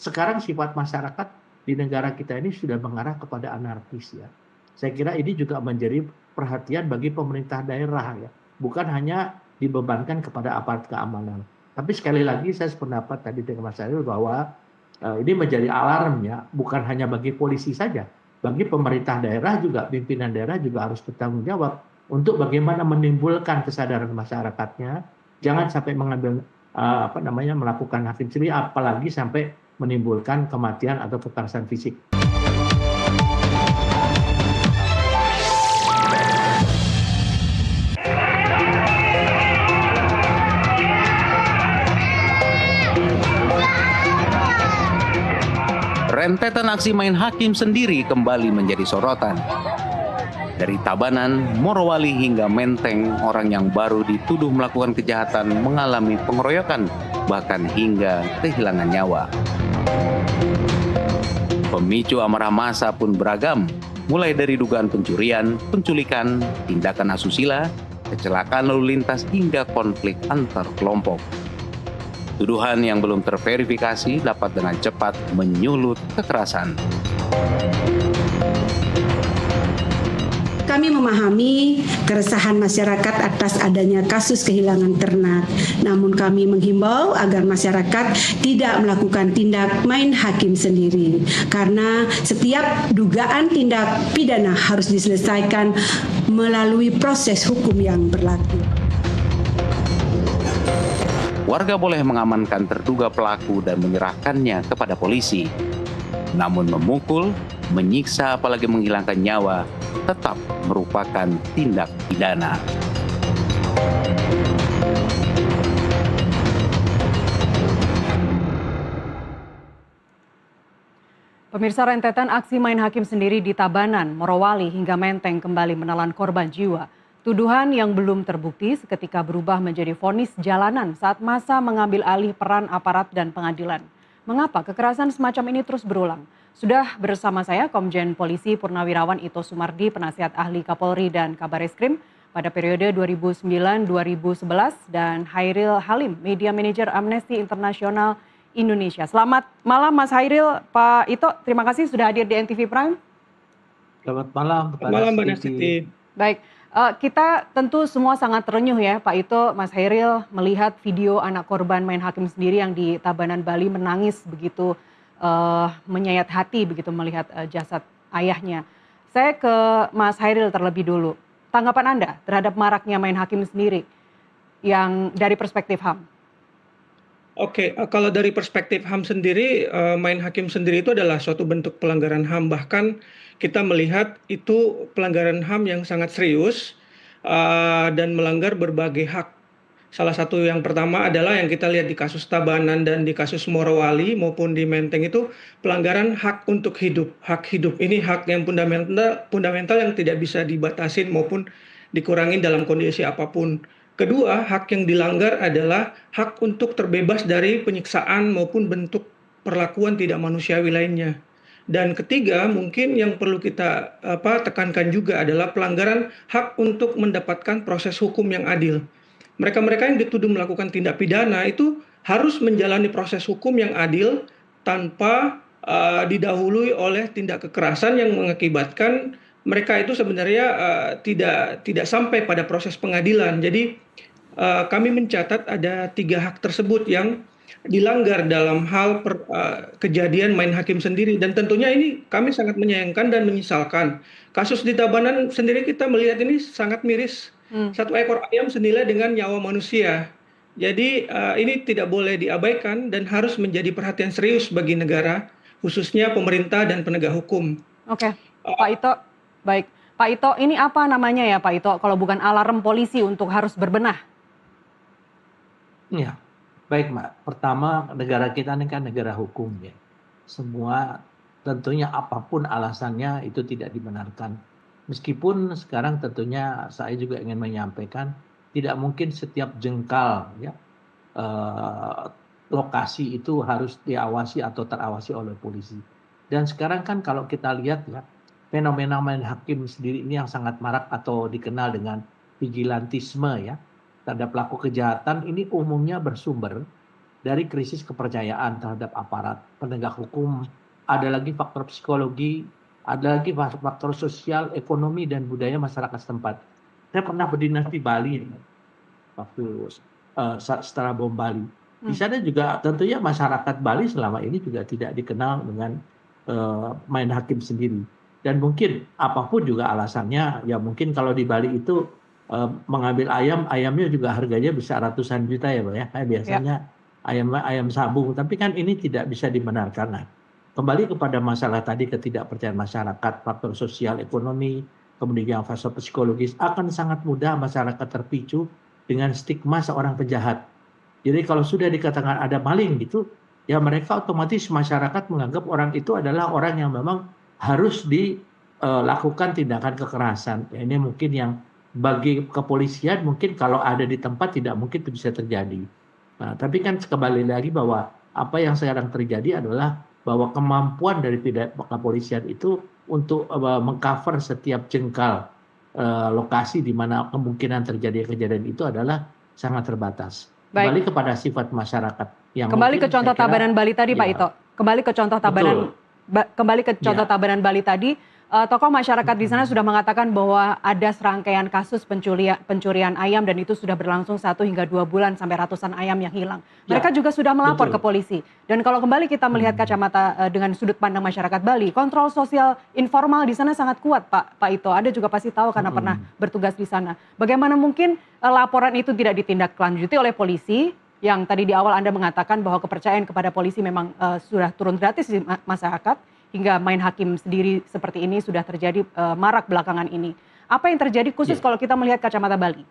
sekarang sifat masyarakat di negara kita ini sudah mengarah kepada anarkis ya. Saya kira ini juga menjadi perhatian bagi pemerintah daerah ya, bukan hanya dibebankan kepada aparat keamanan. Tapi sekali lagi saya sependapat tadi dengan Mas Ariel bahwa ini menjadi alarm ya, bukan hanya bagi polisi saja, bagi pemerintah daerah juga, pimpinan daerah juga harus bertanggung jawab untuk bagaimana menimbulkan kesadaran masyarakatnya, jangan sampai mengambil melakukan hakim sendiri, apalagi sampai menimbulkan kematian atau kekerasan fisik. Rentetan aksi main hakim sendiri kembali menjadi sorotan. Dari Tabanan, Morowali hingga Menteng, orang yang baru dituduh melakukan kejahatan mengalami pengeroyokan, bahkan hingga kehilangan nyawa. Pemicu amarah massa pun beragam, mulai dari dugaan pencurian, penculikan, tindakan asusila, kecelakaan lalu lintas hingga konflik antar kelompok. Tuduhan yang belum terverifikasi dapat dengan cepat menyulut kekerasan. Kami memahami keresahan masyarakat atas adanya kasus kehilangan ternak. Namun kami menghimbau agar masyarakat tidak melakukan tindak main hakim sendiri. Karena setiap dugaan tindak pidana harus diselesaikan melalui proses hukum yang berlaku. Warga boleh mengamankan terduga pelaku dan menyerahkannya kepada polisi. Namun memukul, menyiksa apalagi menghilangkan nyawa tetap merupakan tindak pidana. Pemirsa, rentetan aksi main hakim sendiri di Tabanan, Morowali hingga Menteng kembali menelan korban jiwa. Tuduhan yang belum terbukti seketika berubah menjadi vonis jalanan saat massa mengambil alih peran aparat dan pengadilan. Mengapa kekerasan semacam ini terus berulang? Sudah bersama saya Komjen Polisi Purnawirawan Ito Sumardi, penasihat ahli Kapolri dan Kabareskrim pada periode 2009-2011, dan Hairil Halim, Media Manager Amnesty International Indonesia. Selamat malam Mas Hairil. Pak Ito, terima kasih sudah hadir di NTV Prime. Selamat malam. Selamat malam Mbak Nastiti. Baik. Kita tentu semua sangat terenyuh ya Pak Ito, Mas Hairil, melihat video anak korban main hakim sendiri yang di Tabanan, Bali menangis begitu menyayat hati begitu melihat jasad ayahnya. Saya ke Mas Hairil terlebih dulu. Tanggapan Anda terhadap maraknya main hakim sendiri yang dari perspektif HAM? Oke, kalau dari perspektif HAM sendiri, main hakim sendiri itu adalah suatu bentuk pelanggaran HAM. Bahkan kita melihat itu pelanggaran HAM yang sangat serius dan melanggar berbagai hak. Salah satu yang pertama adalah yang kita lihat di kasus Tabanan dan di kasus Morowali maupun di Menteng, itu pelanggaran hak untuk hidup. Hak hidup ini hak yang fundamental yang tidak bisa dibatasin maupun dikurangi dalam kondisi apapun. Kedua, hak yang dilanggar adalah hak untuk terbebas dari penyiksaan maupun bentuk perlakuan tidak manusiawi lainnya. Dan ketiga, mungkin yang perlu kita tekankan juga adalah pelanggaran hak untuk mendapatkan proses hukum yang adil. Mereka-mereka yang dituduh melakukan tindak pidana itu harus menjalani proses hukum yang adil tanpa didahului oleh tindak kekerasan yang mengakibatkan mereka itu sebenarnya tidak sampai pada proses pengadilan. Jadi kami mencatat ada 3 hak tersebut yang dilanggar dalam hal kejadian main hakim sendiri, dan tentunya ini kami sangat menyayangkan dan menyesalkan. Kasus di Tabanan sendiri kita melihat ini sangat miris. Satu ekor ayam senilai dengan nyawa manusia. Jadi ini tidak boleh diabaikan dan harus menjadi perhatian serius bagi negara, khususnya pemerintah dan penegak hukum. Oke, Pak Ito, baik. Pak Ito, ini apa namanya ya Pak Ito kalau bukan alarm polisi untuk harus berbenah? Ya, baik Mbak. Pertama, negara kita ini kan negara hukum ya. Semua tentunya apapun alasannya itu tidak dibenarkan. Meskipun sekarang tentunya saya juga ingin menyampaikan tidak mungkin setiap jengkal ya lokasi itu harus diawasi atau terawasi oleh polisi. Dan sekarang kan kalau kita lihat ya, fenomena main hakim sendiri ini yang sangat marak atau dikenal dengan vigilantisme ya terhadap pelaku kejahatan ini umumnya bersumber dari krisis kepercayaan terhadap aparat penegak hukum, ada lagi faktor psikologi, ada lagi faktor sosial, ekonomi, dan budaya masyarakat setempat. Saya pernah berdinas di Bali waktu setelah bom Bali. Di sana juga tentunya masyarakat Bali selama ini juga tidak dikenal dengan main hakim sendiri. Dan mungkin apapun juga alasannya, ya mungkin kalau di Bali itu mengambil ayamnya juga harganya bisa ratusan juta ya Pak ya. Kayak biasanya ayam sabu, tapi kan ini tidak bisa dibenarkan. Nah, kembali kepada masalah tadi ketidakpercayaan masyarakat, faktor sosial, ekonomi, kemudian faktor psikologis, akan sangat mudah masyarakat terpicu dengan stigma seorang penjahat. Jadi kalau sudah dikatakan ada maling gitu, ya mereka otomatis masyarakat menganggap orang itu adalah orang yang memang harus dilakukan tindakan kekerasan. Ya, ini mungkin yang bagi kepolisian mungkin kalau ada di tempat tidak mungkin itu bisa terjadi. Nah, tapi kan kembali lagi bahwa apa yang sekarang terjadi adalah bahwa kemampuan dari kepolisian itu untuk mengcover setiap jengkal lokasi di mana kemungkinan terjadi kejadian itu adalah sangat terbatas. Kembali kepada sifat masyarakat yang kembali ke contoh Tabanan Bali tadi, Pak Ito. Kembali ke contoh Tabanan Bali tadi. Tokoh masyarakat di sana sudah mengatakan bahwa ada serangkaian kasus pencurian ayam dan itu sudah berlangsung 1 hingga 2 bulan sampai ratusan ayam yang hilang. Mereka juga sudah melapor ke polisi. Dan kalau kembali kita melihat kacamata dengan sudut pandang masyarakat Bali, kontrol sosial informal di sana sangat kuat, Pak Ito. Anda juga pasti tahu karena pernah bertugas di sana. Bagaimana mungkin laporan itu tidak ditindaklanjuti oleh polisi? Yang tadi di awal Anda mengatakan bahwa kepercayaan kepada polisi memang sudah turun gratis di masyarakat. Hingga main hakim sendiri seperti ini sudah terjadi marak belakangan ini. Apa yang terjadi khusus kalau kita melihat kacamata Bali?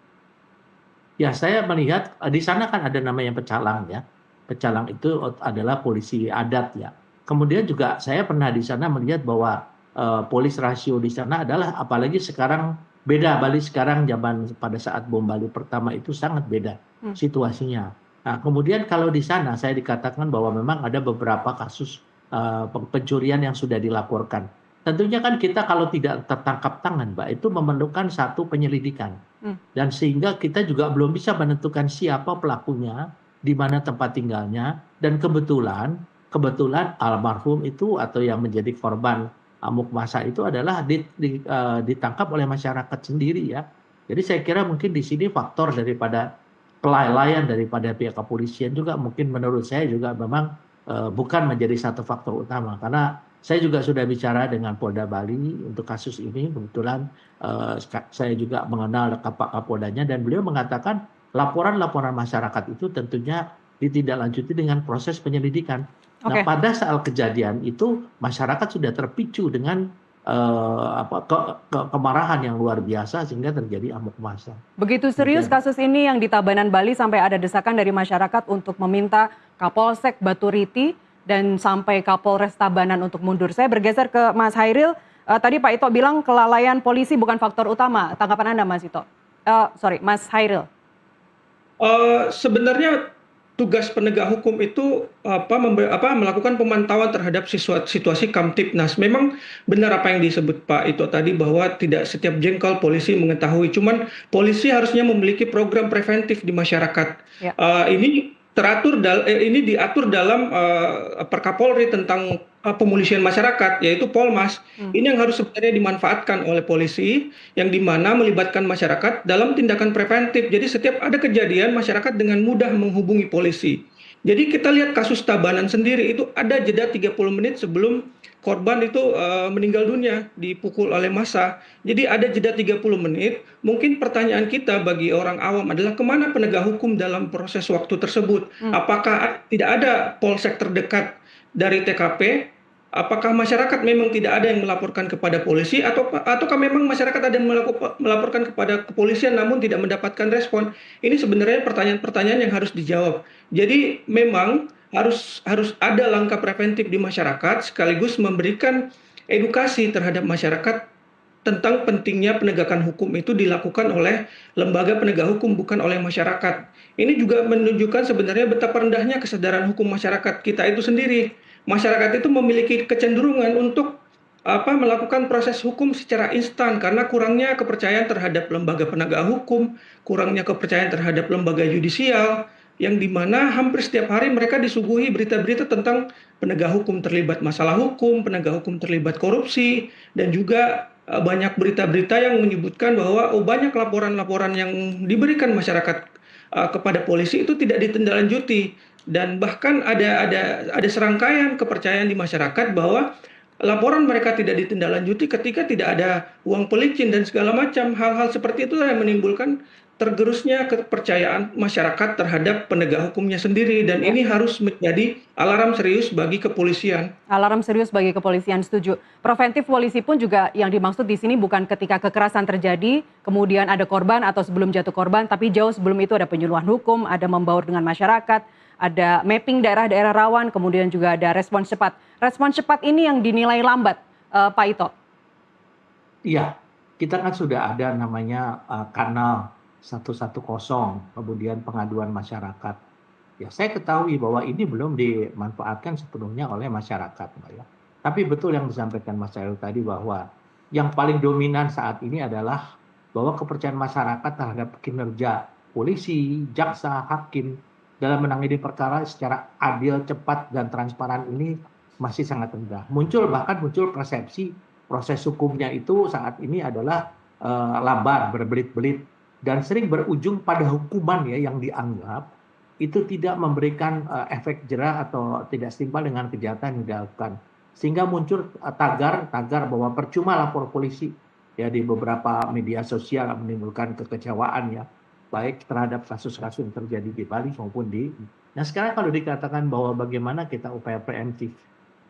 Ya, saya melihat di sana kan ada namanya pecalang ya. Pecalang itu adalah polisi adat ya. Kemudian juga saya pernah di sana melihat bahwa polis rasio di sana adalah apalagi sekarang beda. Bali sekarang zaman pada saat bom Bali pertama itu sangat beda situasinya. Nah, kemudian kalau di sana saya dikatakan bahwa memang ada beberapa kasus pencurian yang sudah dilaporkan. Tentunya kan kita kalau tidak tertangkap tangan, Mbak, itu memerlukan satu penyelidikan. Dan sehingga kita juga belum bisa menentukan siapa pelakunya, di mana tempat tinggalnya, dan kebetulan almarhum itu atau yang menjadi korban amuk massa itu adalah ditangkap oleh masyarakat sendiri ya. Jadi saya kira mungkin di sini faktor daripada kelalaian daripada pihak kepolisian juga mungkin menurut saya juga memang bukan menjadi satu faktor utama, karena saya juga sudah bicara dengan Polda Bali untuk kasus ini. Kebetulan saya juga mengenal Pak Kapoldanya dan beliau mengatakan laporan-laporan masyarakat itu tentunya ditindaklanjuti dengan proses penyelidikan. Nah, pada saat kejadian itu masyarakat sudah terpicu dengan kemarahan yang luar biasa sehingga terjadi amuk massa. Begitu serius kasus ini yang di Tabanan Bali sampai ada desakan dari masyarakat untuk meminta Kapolsek Baturiti dan sampai Kapolres Tabanan untuk mundur. Saya bergeser ke Mas Hairil. Tadi Pak Ito bilang kelalaian polisi bukan faktor utama. Tanggapan Anda, Mas Ito? Mas Hairil. Sebenarnya tugas penegak hukum itu melakukan pemantauan terhadap situasi Kamtipnas. Memang benar apa yang disebut Pak Ito tadi bahwa tidak setiap jengkal polisi mengetahui. Cuman polisi harusnya memiliki program preventif di masyarakat. Ya. Ini diatur dalam Perkapolri tentang pemulisian masyarakat, yaitu Polmas. Ini yang harus sebenarnya dimanfaatkan oleh polisi, yang dimana melibatkan masyarakat dalam tindakan preventif. Jadi setiap ada kejadian, masyarakat dengan mudah menghubungi polisi. Jadi kita lihat kasus Tabanan sendiri itu ada jeda 30 menit sebelum korban itu meninggal dunia dipukul oleh massa. Jadi ada jeda 30 menit. Mungkin pertanyaan kita bagi orang awam adalah kemana penegak hukum dalam proses waktu tersebut? Apakah tidak ada polsek terdekat dari TKP? Apakah masyarakat memang tidak ada yang melaporkan kepada polisi ataukah memang masyarakat ada yang melaporkan kepada kepolisian namun tidak mendapatkan respon? Ini sebenarnya pertanyaan-pertanyaan yang harus dijawab. Jadi memang harus ada langkah preventif di masyarakat sekaligus memberikan edukasi terhadap masyarakat tentang pentingnya penegakan hukum itu dilakukan oleh lembaga penegak hukum bukan oleh masyarakat. Ini juga menunjukkan sebenarnya betapa rendahnya kesadaran hukum masyarakat kita itu sendiri. Masyarakat itu memiliki kecenderungan untuk melakukan proses hukum secara instan karena kurangnya kepercayaan terhadap lembaga penegak hukum, kurangnya kepercayaan terhadap lembaga yudisial, yang di mana hampir setiap hari mereka disuguhi berita-berita tentang penegak hukum terlibat masalah hukum, penegak hukum terlibat korupsi, dan juga banyak berita-berita yang menyebutkan bahwa banyak laporan-laporan yang diberikan masyarakat kepada polisi itu tidak ditindaklanjuti, dan bahkan ada serangkaian kepercayaan di masyarakat bahwa laporan mereka tidak ditindaklanjuti ketika tidak ada uang pelicin dan segala macam hal-hal seperti itu yang menimbulkan tergerusnya kepercayaan masyarakat terhadap penegak hukumnya sendiri, dan Ya. ini harus menjadi alarm serius bagi kepolisian. Alarm serius bagi kepolisian, setuju. Preventif polisi pun juga yang dimaksud di sini bukan ketika kekerasan terjadi, kemudian ada korban atau sebelum jatuh korban, tapi jauh sebelum itu ada penyuluhan hukum, ada membaur dengan masyarakat, ada mapping daerah-daerah rawan, kemudian juga ada respons cepat. Respons cepat ini yang dinilai lambat, Pak Ito. Iya, kita kan sudah ada namanya kanal 110, kemudian pengaduan masyarakat. Ya, saya ketahui bahwa ini belum dimanfaatkan sepenuhnya oleh masyarakat, Mbak, ya. Tapi betul yang disampaikan Mas Chairul tadi bahwa yang paling dominan saat ini adalah bahwa kepercayaan masyarakat terhadap kinerja polisi, jaksa, hakim dalam menangani perkara secara adil, cepat, dan transparan ini masih sangat rendah. Bahkan muncul persepsi proses hukumnya itu saat ini adalah lamban, berbelit-belit, dan sering berujung pada hukuman ya yang dianggap itu tidak memberikan efek jera atau tidak setimpal dengan kejahatan yang dilakukan. Sehingga muncul tagar bahwa percuma lapor polisi ya di beberapa media sosial menimbulkan kekecewaan ya, baik terhadap kasus-kasus yang terjadi di Bali maupun di. Nah, sekarang kalau dikatakan bahwa bagaimana kita upaya preemptif.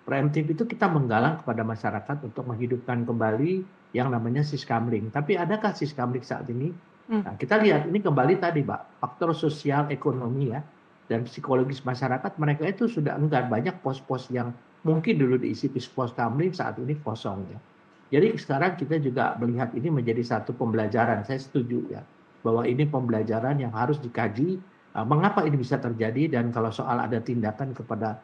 Preemptif itu kita menggalang kepada masyarakat untuk menghidupkan kembali yang namanya siskamling. Tapi adakah siskamling saat ini? Nah, kita lihat ini kembali tadi, Pak, faktor sosial ekonomi ya dan psikologis masyarakat, mereka itu sudah enggan, banyak pos-pos yang mungkin dulu diisi pos kamling saat ini kosong ya. Jadi sekarang kita juga melihat ini menjadi satu pembelajaran. Saya setuju ya bahwa ini pembelajaran yang harus dikaji mengapa ini bisa terjadi, dan kalau soal ada tindakan kepada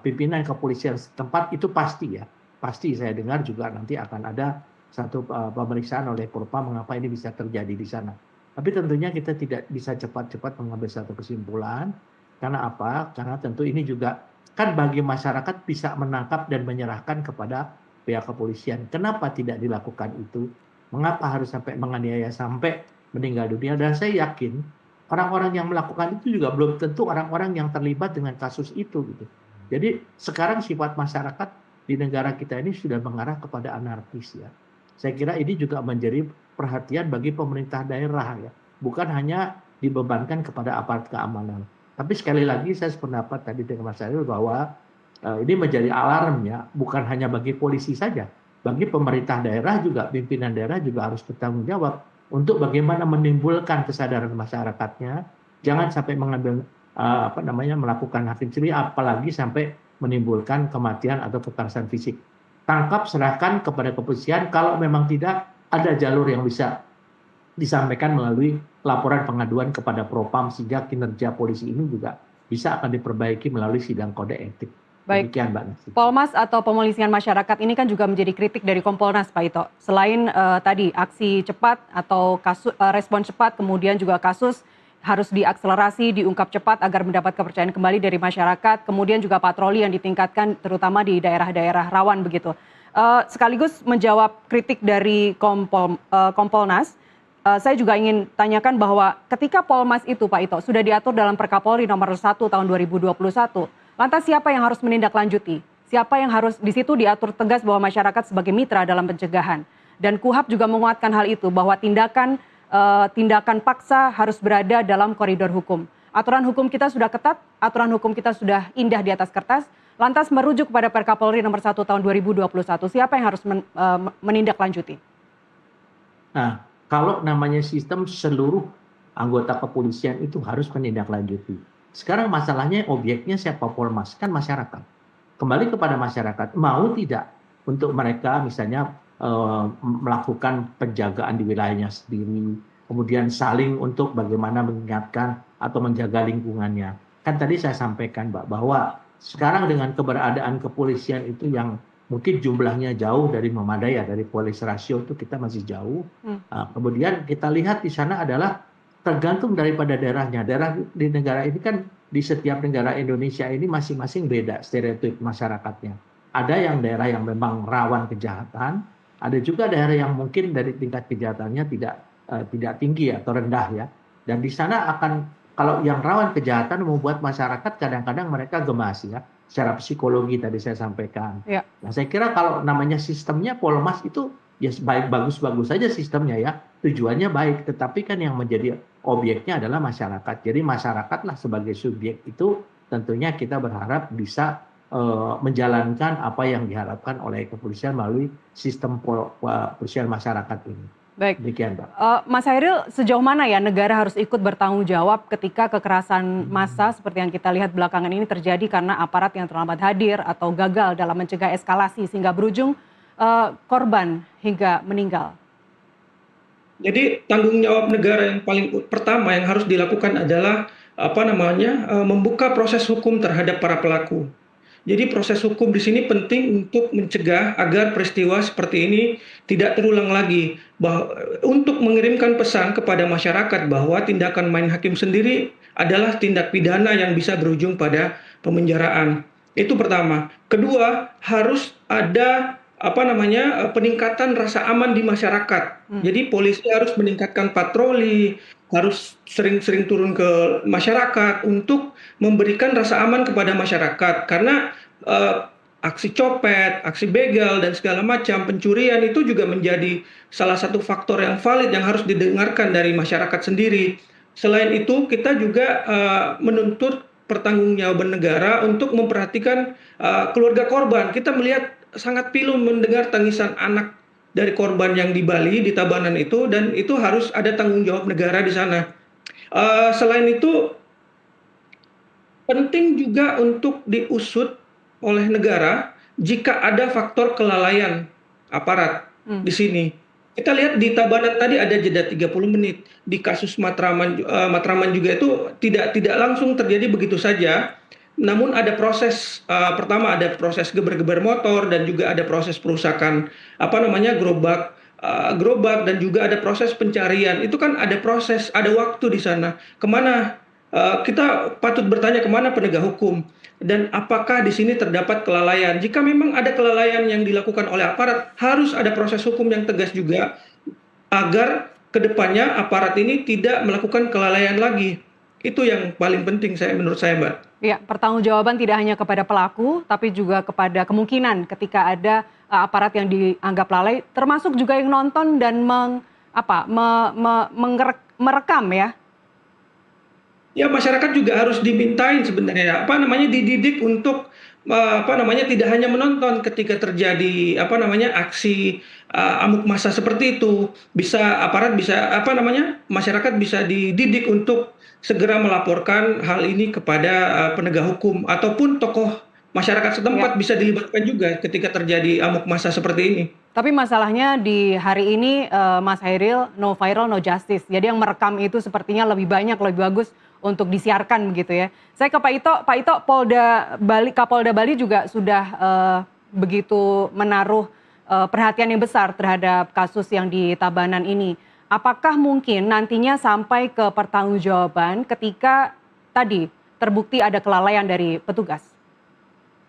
pimpinan kepolisian setempat itu pasti ya. Pasti saya dengar juga nanti akan ada satu pemeriksaan oleh Propam mengapa ini bisa terjadi di sana. Tapi tentunya kita tidak bisa cepat-cepat mengambil satu kesimpulan. Karena apa? Karena tentu ini juga kan bagi masyarakat bisa menangkap dan menyerahkan kepada pihak kepolisian. Kenapa tidak dilakukan itu? Mengapa harus sampai menganiaya sampai meninggal dunia? Dan saya yakin orang-orang yang melakukan itu juga belum tentu orang-orang yang terlibat dengan kasus itu gitu. Jadi sekarang sifat masyarakat di negara kita ini sudah mengarah kepada anarkis ya. Saya kira ini juga menjadi perhatian bagi pemerintah daerah ya. Bukan hanya dibebankan kepada aparat keamanan. Tapi sekali lagi saya sependapat tadi dengan Mas Chairul bahwa ini menjadi alarm ya, bukan hanya bagi polisi saja. Bagi pemerintah daerah juga, pimpinan daerah juga harus bertanggung jawab untuk bagaimana menimbulkan kesadaran masyarakatnya. Jangan sampai mengambil melakukan hakim sendiri, apalagi sampai menimbulkan kematian atau kekerasan fisik. Tangkap, serahkan kepada kepolisian. Kalau memang tidak, ada jalur yang bisa disampaikan melalui laporan pengaduan kepada Propam, sehingga kinerja polisi ini juga bisa akan diperbaiki melalui sidang kode etik. Baik, demikian Mbak Nasi. Polmas atau pemolisian masyarakat ini kan juga menjadi kritik dari Kompolnas, Pak Ito. Selain tadi aksi cepat atau respon cepat, kemudian juga kasus harus diakselerasi, diungkap cepat agar mendapat kepercayaan kembali dari masyarakat, kemudian juga patroli yang ditingkatkan terutama di daerah-daerah rawan begitu. Sekaligus menjawab kritik dari Kompolnas, saya juga ingin tanyakan bahwa ketika Polmas itu Pak Ito sudah diatur dalam Perkapolri nomor 1 tahun 2021, lantas siapa yang harus menindaklanjuti? Siapa yang harus di situ diatur tegas bahwa masyarakat sebagai mitra dalam pencegahan? Dan KUHAP juga menguatkan hal itu bahwa tindakan paksa harus berada dalam koridor hukum. Aturan hukum kita sudah ketat, aturan hukum kita sudah indah di atas kertas, lantas merujuk kepada Perkapolri nomor 1 tahun 2021. Siapa yang harus menindaklanjuti? Nah, kalau namanya sistem, seluruh anggota kepolisian itu harus menindaklanjuti. Sekarang masalahnya objeknya siapa? Polmas, kan masyarakat. Kembali kepada masyarakat, mau tidak untuk mereka misalnya melakukan penjagaan di wilayahnya sendiri, kemudian saling untuk bagaimana mengingatkan atau menjaga lingkungannya. Kan tadi saya sampaikan Mbak, bahwa sekarang dengan keberadaan kepolisian itu yang mungkin jumlahnya jauh dari memadai ya, dari police ratio itu kita masih jauh. Kemudian kita lihat di sana adalah tergantung daripada daerahnya. Daerah di negara ini kan di setiap negara Indonesia ini masing-masing beda stereotip masyarakatnya. Ada yang daerah yang memang rawan kejahatan, ada juga daerah yang mungkin dari tingkat kejahatannya tidak tinggi atau rendah ya. Dan di sana kalau yang rawan kejahatan membuat masyarakat kadang-kadang mereka gemas ya, secara psikologi tadi saya sampaikan. Ya. Nah, saya kira kalau namanya sistemnya Polmas itu ya bagus-bagus saja sistemnya ya, tujuannya baik, tetapi kan yang menjadi objeknya adalah masyarakat. Jadi masyarakatlah sebagai subjek itu tentunya kita berharap bisa menjalankan apa yang diharapkan oleh kepolisian melalui sistem kepolisian masyarakat ini. Baik. Demikian, Pak. Mas Hairil, sejauh mana ya negara harus ikut bertanggung jawab ketika kekerasan massa seperti yang kita lihat belakangan ini terjadi karena aparat yang terlambat hadir atau gagal dalam mencegah eskalasi sehingga berujung korban hingga meninggal? Jadi tanggung jawab negara yang paling pertama yang harus dilakukan adalah membuka proses hukum terhadap para pelaku. Jadi proses hukum di sini penting untuk mencegah agar peristiwa seperti ini tidak terulang lagi. Untuk mengirimkan pesan kepada masyarakat bahwa tindakan main hakim sendiri adalah tindak pidana yang bisa berujung pada pemenjaraan. Itu pertama. Kedua, harus ada peningkatan rasa aman di masyarakat. Jadi polisi harus meningkatkan patroli, harus sering-sering turun ke masyarakat untuk memberikan rasa aman kepada masyarakat. Karena aksi copet, aksi begal dan segala macam pencurian itu juga menjadi salah satu faktor yang valid yang harus didengarkan dari masyarakat sendiri. Selain itu kita juga menuntut pertanggungjawaban negara untuk memperhatikan keluarga korban. Kita melihat sangat pilu mendengar tangisan anak dari korban yang di Bali, di Tabanan itu, dan itu harus ada tanggung jawab negara di sana. Selain itu, penting juga untuk diusut oleh negara jika ada faktor kelalaian aparat di sini. Kita lihat di Tabanan tadi ada jeda 30 menit. Di kasus Matraman juga itu tidak langsung terjadi begitu saja. Namun ada proses, pertama ada proses geber-geber motor dan juga ada proses perusakan gerobak dan juga ada proses pencarian. Itu kan ada proses, ada waktu di sana. Kemana kita patut bertanya kemana penegak hukum dan apakah di sini terdapat kelalaian. Jika memang ada kelalaian yang dilakukan oleh aparat, harus ada proses hukum yang tegas juga agar kedepannya aparat ini tidak melakukan kelalaian lagi. Itu yang paling penting menurut saya, Mbak. Ya, pertanggungjawaban tidak hanya kepada pelaku, tapi juga kepada kemungkinan ketika ada aparat yang dianggap lalai, termasuk juga yang nonton dan merekam ya. Ya, masyarakat juga harus dimintain sebenarnya dididik untuk tidak hanya menonton ketika terjadi aksi amuk massa seperti itu. Masyarakat bisa dididik untuk segera melaporkan hal ini kepada penegak hukum ataupun tokoh masyarakat setempat bisa dilibatkan juga ketika terjadi amuk massa seperti ini. Tapi masalahnya di hari ini Mas Hairil, no viral no justice. Jadi yang merekam itu sepertinya lebih banyak, lebih bagus untuk disiarkan begitu ya. Saya ke Pak Ito, Kapolda Bali juga sudah begitu menaruh perhatian yang besar terhadap kasus yang di Tabanan ini. Apakah mungkin nantinya sampai ke pertanggungjawaban ketika tadi terbukti ada kelalaian dari petugas?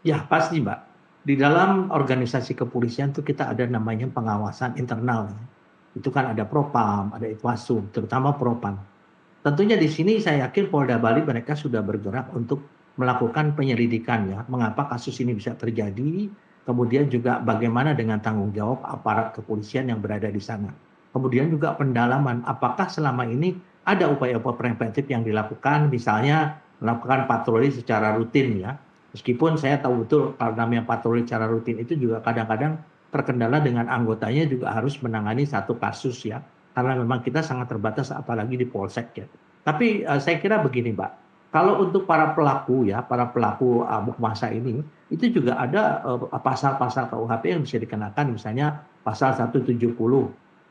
Ya pasti, Mbak. Di dalam organisasi kepolisian itu kita ada namanya pengawasan internal. Itu kan ada Propam, ada Itwasum, terutama Propam. Tentunya di sini saya yakin Polda Bali mereka sudah bergerak untuk melakukan penyelidikan ya, mengapa kasus ini bisa terjadi, kemudian juga bagaimana dengan tanggung jawab aparat kepolisian yang berada di sana. Kemudian juga pendalaman, apakah selama ini ada upaya-upaya preventif yang dilakukan, misalnya melakukan patroli secara rutin ya. Meskipun saya tahu betul kalau namanya patroli secara rutin itu juga kadang-kadang terkendala dengan anggotanya juga harus menangani satu kasus ya. Karena memang kita sangat terbatas apalagi di Polsek ya. Tapi saya kira begini Mbak, kalau untuk para pelaku amuk massa ini, itu juga ada pasal-pasal KUHP yang bisa dikenakan, misalnya pasal 170,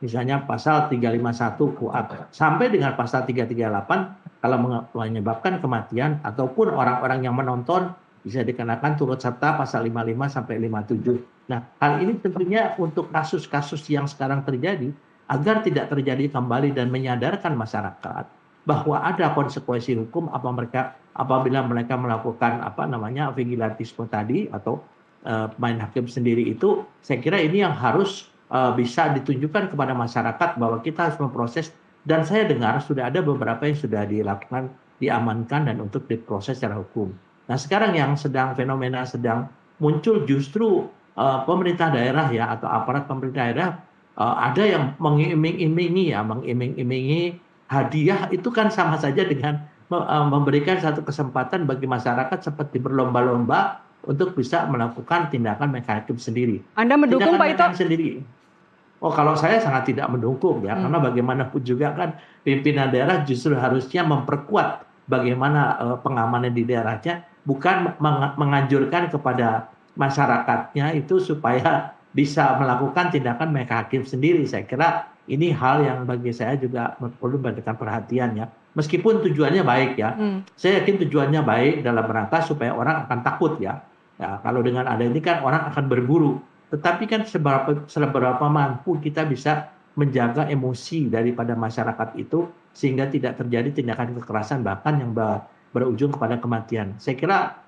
misalnya pasal 351 KUHP, sampai dengan pasal 338 kalau menyebabkan kematian ataupun orang-orang yang menonton bisa dikenakan turut serta pasal 55 sampai 57. Nah, hal ini tentunya untuk kasus-kasus yang sekarang terjadi agar tidak terjadi kembali dan menyadarkan masyarakat bahwa ada konsekuensi hukum apabila mereka melakukan vigilantisme tadi atau main hakim sendiri itu, saya kira ini yang harus bisa ditunjukkan kepada masyarakat bahwa kita harus memproses, dan saya dengar sudah ada beberapa yang sudah dilakukan, diamankan dan untuk diproses secara hukum. Nah sekarang yang fenomena sedang muncul justru pemerintah daerah ya, atau aparat pemerintah daerah, ada yang mengiming-imingi hadiah. Itu kan sama saja dengan memberikan satu kesempatan bagi masyarakat seperti berlomba-lomba untuk bisa melakukan tindakan main hakim sendiri. Anda mendukung Pak Ito? Sendiri. Oh, kalau saya sangat tidak mendukung ya, karena bagaimanapun juga kan pimpinan daerah justru harusnya memperkuat bagaimana pengamanan di daerahnya, bukan menganjurkan kepada masyarakatnya itu supaya bisa melakukan tindakan main hakim sendiri. Saya kira ini hal yang bagi saya juga perlu memberikan perhatian ya. Meskipun tujuannya baik ya, saya yakin tujuannya baik dalam rangka supaya orang akan takut ya. Ya, kalau dengan ada ini kan orang akan berburu. Tetapi kan seberapa mampu kita bisa menjaga emosi daripada masyarakat itu sehingga tidak terjadi tindakan kekerasan bahkan yang berujung kepada kematian. Saya kira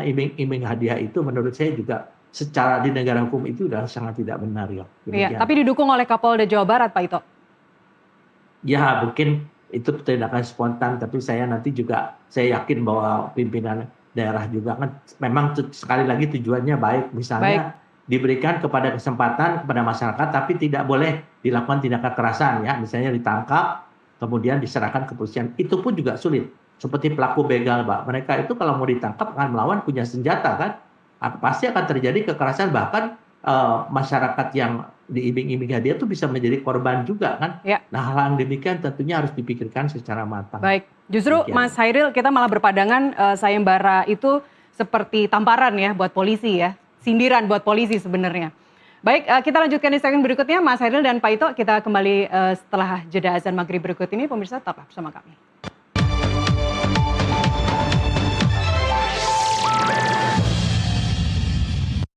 iming-iming hadiah itu menurut saya juga secara di negara hukum itu sudah sangat tidak benar ya. Iya, tapi didukung oleh Kapolda Jawa Barat Pak Ito. Ya mungkin itu tindakan spontan, tapi saya yakin bahwa pimpinan daerah juga kan memang sekali lagi tujuannya baik, misalnya diberikan kepada kesempatan kepada masyarakat tapi tidak boleh dilakukan tindakan kekerasan ya, misalnya ditangkap kemudian diserahkan ke kepolisian, itu pun juga sulit. Seperti pelaku begal Pak, mereka itu kalau mau ditangkap akan melawan, punya senjata kan, pasti akan terjadi kekerasan, bahkan masyarakat yang diiming-iming hadiah itu bisa menjadi korban juga kan. Ya. Nah hal yang demikian tentunya harus dipikirkan secara matang. Baik, justru Mas Hairil kita malah berpandangan sayembara itu seperti tamparan ya buat polisi ya, sindiran buat polisi sebenarnya. Baik, kita lanjutkan di segmen berikutnya Mas Hairil dan Pak Ito, kita kembali setelah jeda azan maghrib berikut ini, pemirsa tetaplah bersama kami.